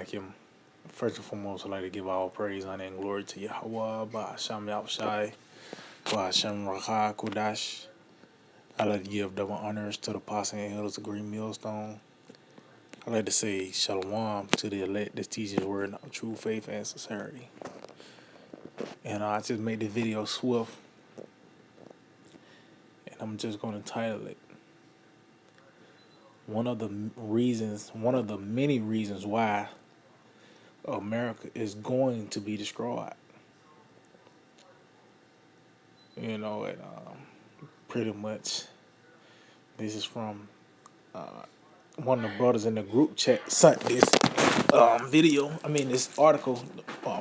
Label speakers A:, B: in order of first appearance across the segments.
A: like him. First and foremost, I'd like to give all praise, honor, and glory to Yahweh, Ba'asham Yahshai, Ba'asham Rakha Kudash. I'd like to give double honors to the apostle and elders of Green Millstone. I'd like to say Shalom to the elect that teaches the word of true faith and sincerity. And I just made the video swift, and I'm just going to title it one of the many reasons why America is going to be destroyed. And pretty much this is from one of the brothers in the group chat sent this this article,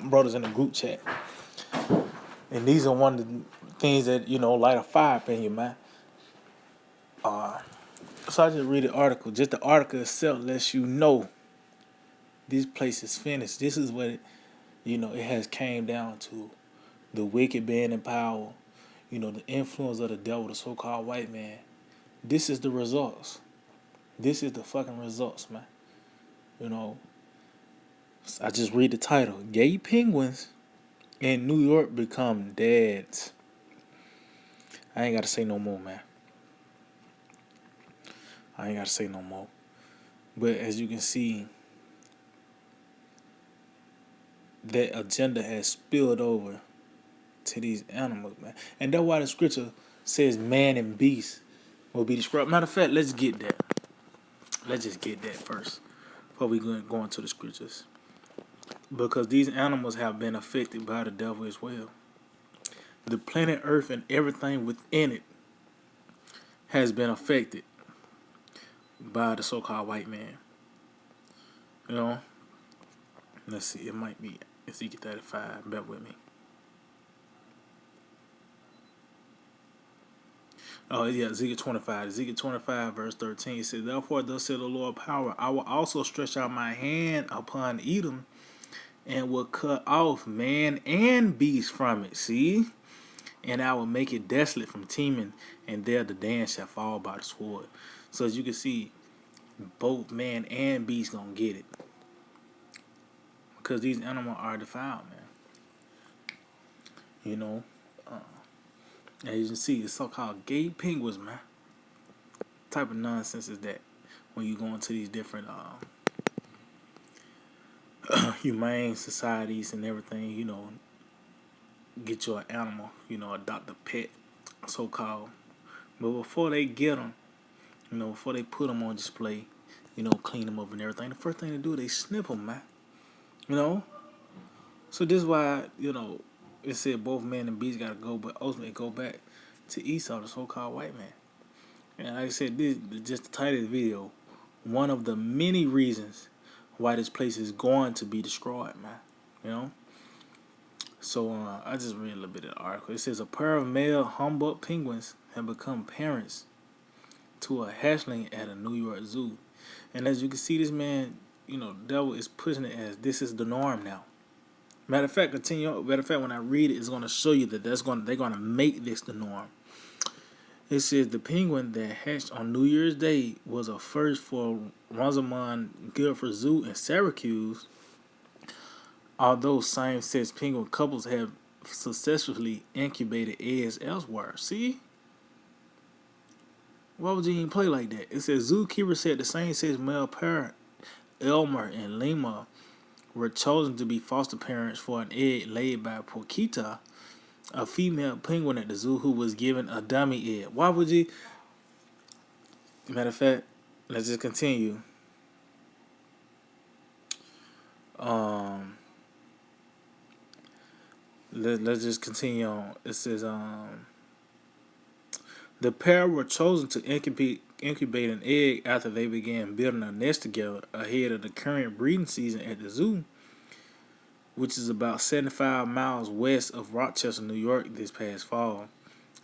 A: brothers in the group chat. And these are one of the things that, light a fire up in your mind. So I just read the article. Just the article itself lets you know this place is finished. This is what it has came down to. The wicked being in power, the influence of the devil, the so-called white man. This is the results. This is the fucking results, man. I just read the title. Gay penguins in New York become dads. I ain't got to say no more, man. I ain't got to say no more. But as you can see, that agenda has spilled over to these animals, man. And that's why the scripture says man and beast will be destroyed. Matter of fact, let's get that. Let's just get that first before we go into the scriptures. Because these animals have been affected by the devil as well. The planet Earth and everything within it has been affected by the so-called white man. Let's see, it might be Ezekiel 35. Bear with me. Oh, yeah, Ezekiel 25. Ezekiel 25, verse 13. It says, therefore, thus said the Lord power, I will also stretch out my hand upon Edom and will cut off man and beast from it. See? And I will make it desolate from Teman, and there the dance shall fall by the sword. So as you can see, both man and beast gonna get it. Because these animals are defiled, man. As you can see, it's so-called gay penguins, man. What type of nonsense is that when you go into these different humane societies and everything, get your animal, adopt a pet, so-called. But before they get them, before they put them on display, clean them up and everything, the first thing they do, they snip them, man. So this is why, it said both man and beast got to go, but ultimately go back to Esau, the so-called white man. And like I said, this is just the title of the video. One of the many reasons why this place is going to be destroyed, man. So I just read a little bit of the article. It says a pair of male humpback penguins have become parents to a hatchling at a New York zoo. And as you can see, this man, the devil is pushing it as this is the norm now. Matter of fact, when I read it, it's going to show you that they're going to make this the norm. It says the penguin that hatched on New Year's Day was a first for Rosamond Guilford Zoo in Syracuse. Although same-sex penguin couples have successfully incubated eggs elsewhere. See? Why would you even play like that? It says zookeeper said the same-sex male pair, Elmer and Lima, were chosen to be foster parents for an egg laid by Porquita, a female penguin at the zoo who was given a dummy egg. Why would you? Matter of fact, let's just continue. Let's just continue on. It says the pair were chosen to incubate an egg after they began building a nest together ahead of the current breeding season at the zoo, which is about 75 miles west of Rochester, New York, this past fall.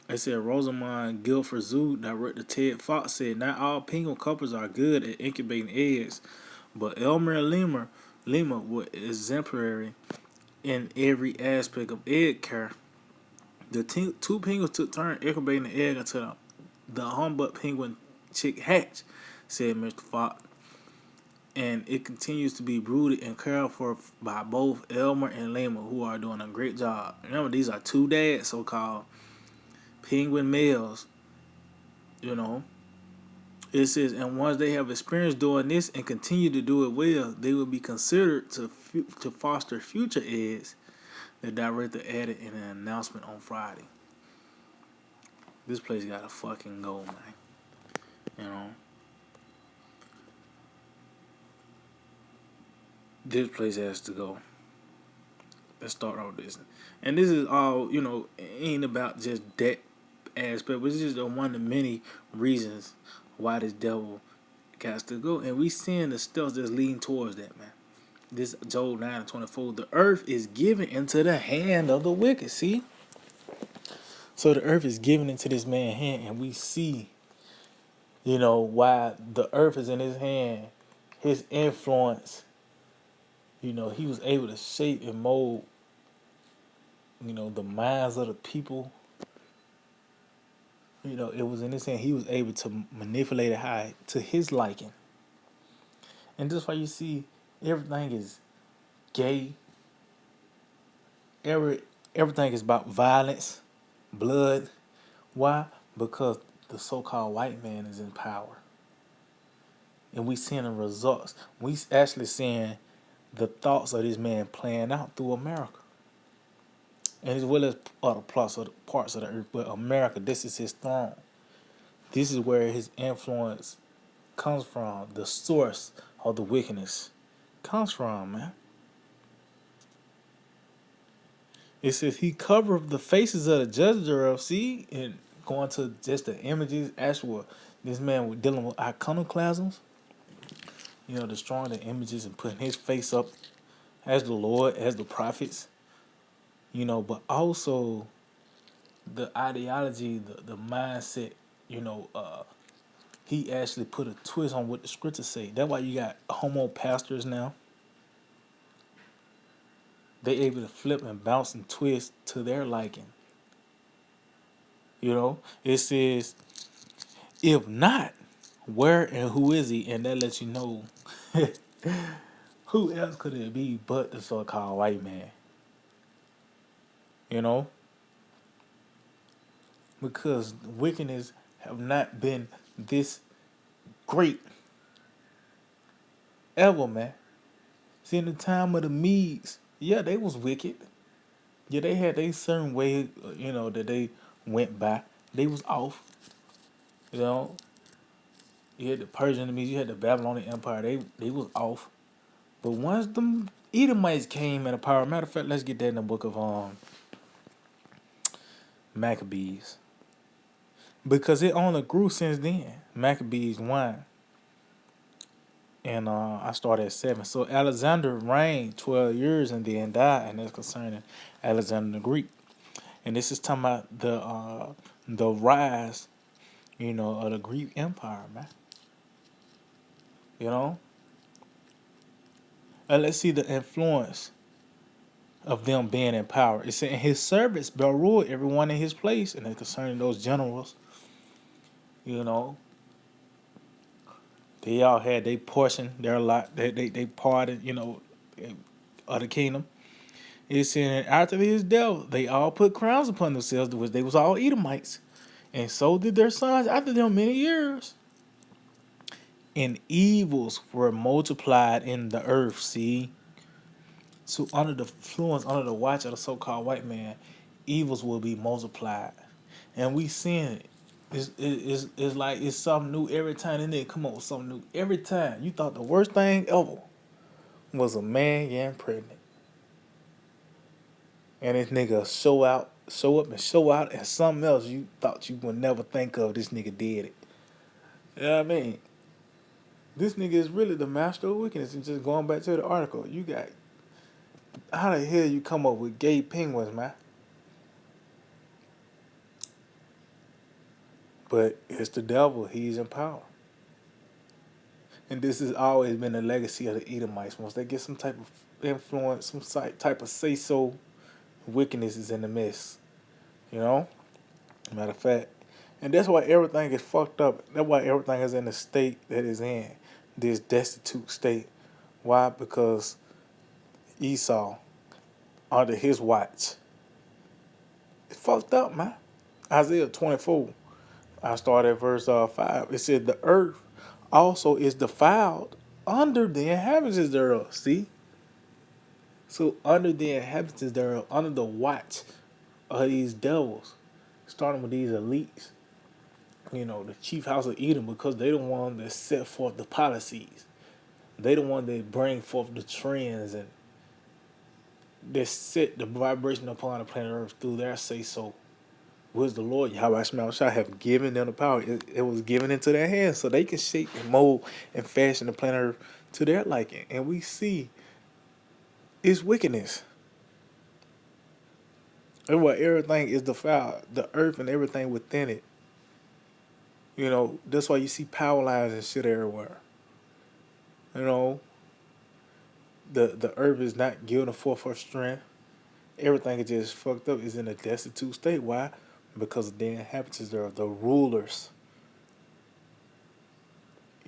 A: They said Rosamond Guilford Zoo director Ted Fox said not all penguin couples are good at incubating eggs, but Elmer and Lima were exemplary in every aspect of egg care. The two penguins took turns incubating the egg until the humpback penguin chick hatched, said Mr. Fox. and it continues to be brooded and cared for by both Elmer and Lima, who are doing a great job. Remember, these are two dads, so-called penguin males. You know, it says, and once they have experience doing this and continue to do it well, they will be considered to foster future eggs. The director added in an announcement on Friday. This place gotta fucking go, man. You know, this place has to go. Let's start off this. And this is all, it ain't about just that aspect, but it's just one of the many reasons why this devil got to go. And we seeing the steps that's leading towards that, man. This Job 9:24, the earth is given into the hand of the wicked. See? So the earth is given into this man's hand, and we see, why the earth is in his hand, his influence, he was able to shape and mold, the minds of the people. It was in his hand. He was able to manipulate it high to his liking. And that's why you see everything is gay. Everything is about violence, blood. Why? Because the so-called white man is in power. And we seeing the results. We actually seeing the thoughts of this man playing out through America. And as well as other parts of the earth. But America, this is his throne. This is where his influence comes from. The source of the wickedness comes from, man. It says he covered the faces of the judges thereof. See, and going to just the images, actual, this man was dealing with iconoclasms, destroying the images and putting his face up as the Lord, as the prophets, but also the ideology, the mindset, he actually put a twist on what the scriptures say. That's why you got homo pastors now. They able to flip and bounce and twist to their liking. It says, if not, where and who is he? And that lets you know who else could it be but the so-called white man? Because wickedness have not been this great ever, man. See, in the time of the Medes, yeah, they was wicked. Yeah, they had a certain way, that they went by. They was off. You had the Persian Medes, you had the Babylonian Empire. They was off. But once them Edomites came into power, matter of fact, let's get that in the book of Maccabees. Because it only grew since then. Maccabees 1. And I started at 7. So Alexander reigned 12 years and then died, and that's concerning Alexander the Greek. And this is talking about the rise, of the Greek Empire, man. And let's see the influence of them being in power. It said, in his servants shall rule everyone in his place, and it's concerning those generals. They all had their portion, their lot, they part, of the kingdom. It said, after his death, they all put crowns upon themselves, which they was all Edomites. And so did their sons after them many years. And evils were multiplied in the earth, see? So under the influence, under the watch of the so-called white man, evils will be multiplied. And we seeing it. It's like it's something new every time. And they come up with something new every time. You thought the worst thing ever was a man getting pregnant. And this nigga show up and show out, and something else you thought you would never think of, this nigga did it. You know what I mean? This nigga is really the master of wickedness. And just going back to the article, you got, how the hell you come up with gay penguins, man? But it's the devil. He's in power. And this has always been the legacy of the Edomites. Once they get some type of influence, some type of say-so, wickedness is in the midst. Matter of fact. And that's why everything is fucked up. That's why everything is in the state that it's in. this destitute state. Why? Because Esau, under his watch, it's fucked up, man. Isaiah 24, I start at verse 5. It said, the earth also is defiled under the inhabitants thereof. See? So under the inhabitants thereof, under the watch of these devils, starting with these elites, the chief house of Edom, because they the one that set forth the policies. They the one that bring forth the trends and they set the vibration upon the planet Earth through their say so. Was the Lord Yahweh Shah have given them the power. It was given into their hands so they can shape and mold and fashion the planet Earth to their liking. And we see it's wickedness. And what everything is defiled, the earth and everything within it. That's why you see power lines and shit everywhere. You know, the earth is not given forth her strength. Everything is just fucked up. Is in a destitute state. Why? Because the inhabitants there are the rulers.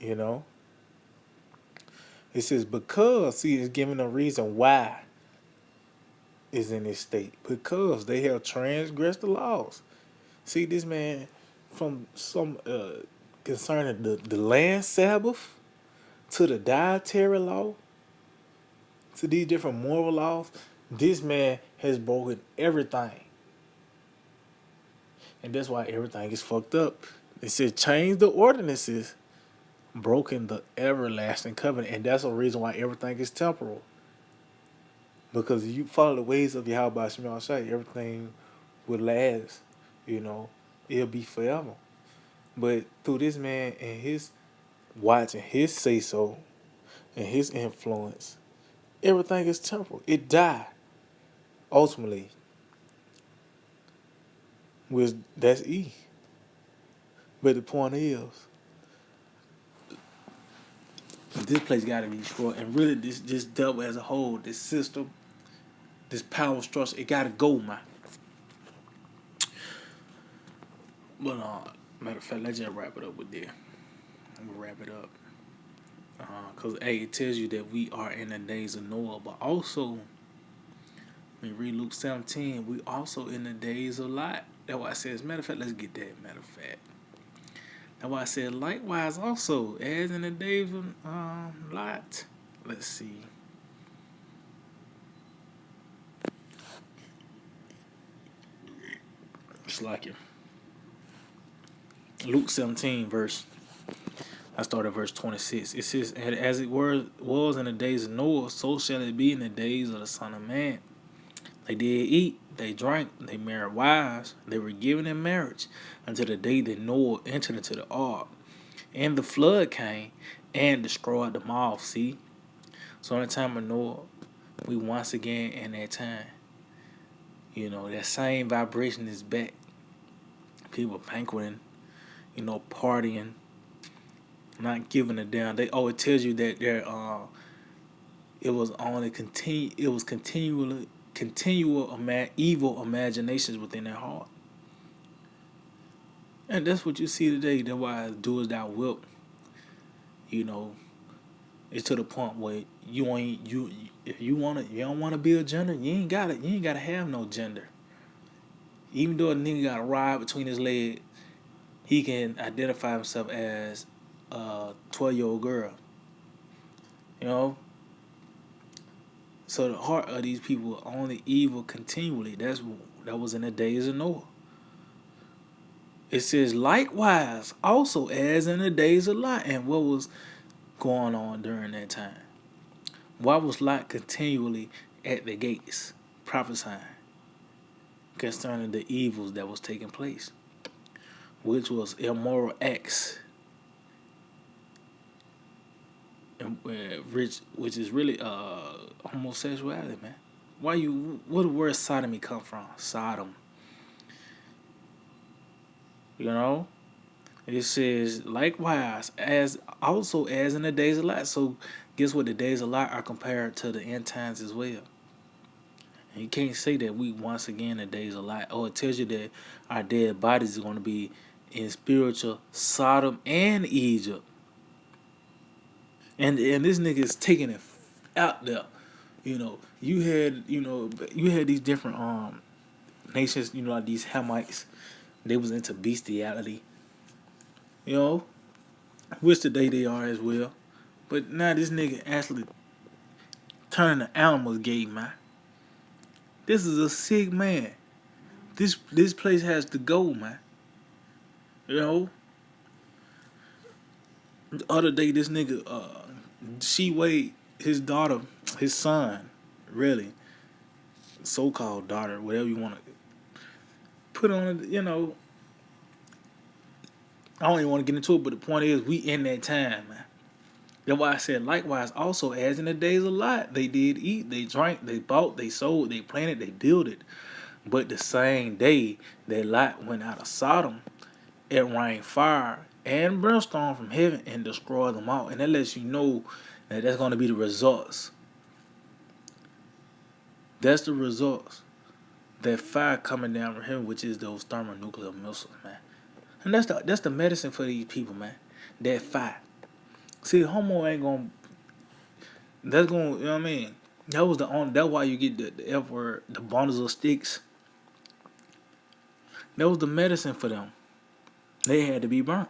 A: It says because, see, it's giving a reason why is in this state. Because they have transgressed the laws. See, this man from some concerning the land Sabbath to the dietary law to these different moral laws, this man has broken everything. And that's why everything is fucked up. They said change the ordinances, broken the everlasting covenant. And that's the reason why everything is temporal. Because if you follow the ways of Yahweh Shema Shai, everything will last. It'll be forever. But through this man and his watching his say so and his influence, everything is temporal. It died. Ultimately. That's E. But the point is, this place gotta be destroyed. And really this devil as a whole, this system, this power structure, it gotta go, man. But matter of fact, let's just wrap it up with this. I'm gonna wrap it up. Because it tells you that we are in the days of Noah, but also when you read Luke 17, we also in the days of Lot. That's why I said, matter of fact, let's get that. Matter of fact, that's why I said likewise also, as in the days of Lot. Let's see. It's like it. Luke 17 I started at verse 26. It says, and as it was in the days of Noah, so shall it be in the days of the Son of Man. They did eat, they drank, they married wives, they were given in marriage until the day that Noah entered into the ark. And the flood came and destroyed them all. See? So in the time of Noah, we once again in that time. That same vibration is back. People banqueting, partying, not giving a damn. It tells you that it was only continual evil imaginations within their heart. And that's what you see today. That's why do as thou wilt. It's to the point where if you don't want to be a gender, you ain't gotta have no gender. Even though a nigga got a rod between his legs, he can identify himself as a 12-year-old girl. So the heart of these people are only evil continually. That was in the days of Noah. It says likewise also as in the days of Lot. And what was going on during that time? Why was Lot continually at the gates prophesying concerning the evils that was taking place, which was immoral acts, which is really homosexuality, man. Where the word sodomy come from? Sodom. It says likewise as also as in the days of Lot. So guess what? The days of Lot are compared to the end times as well. And you can't say that we once again in the days of Lot. It tells you that our dead bodies are going to be in spiritual Sodom and Egypt. and this nigga is taking it out there. You had these different nations, like these Hamites, they was into bestiality, you know, which today they are as well. But now this nigga actually turning the animals gay, man. This is a sick man. This place has to go, man. You know, the other day this nigga she weighed his daughter, his son, really, so called daughter, whatever you want to put on it, I don't even want to get into it, but the point is we in that time, man. That's why I said likewise also as in the days of Lot, they did eat, they drank, they bought, they sold, they planted, they builded. But the same day that Lot went out of Sodom, it rained fire and brimstone from heaven and destroyed them all. And that lets you know that that's going to be the results. That's the results. That fire coming down from heaven, which is those thermonuclear missiles, man. And that's the medicine for these people, man. That fire. See, homo ain't gonna. That's gonna. You know what I mean? That was the only. That's why you get the F word, the bundles of sticks. That was the medicine for them. They had to be burnt.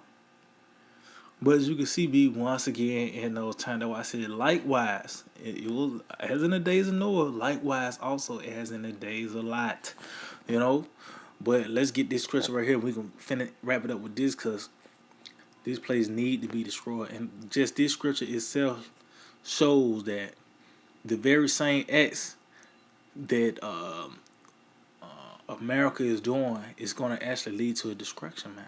A: But as you can see, be once again in those times, that's why I said likewise. It was as in the days of Noah, likewise also as in the days of Lot. You know? But let's get this scripture right here. We can wrap it up with this because this place need to be destroyed. And just this scripture itself shows that the very same acts that America is doing is going to actually lead to a destruction, man.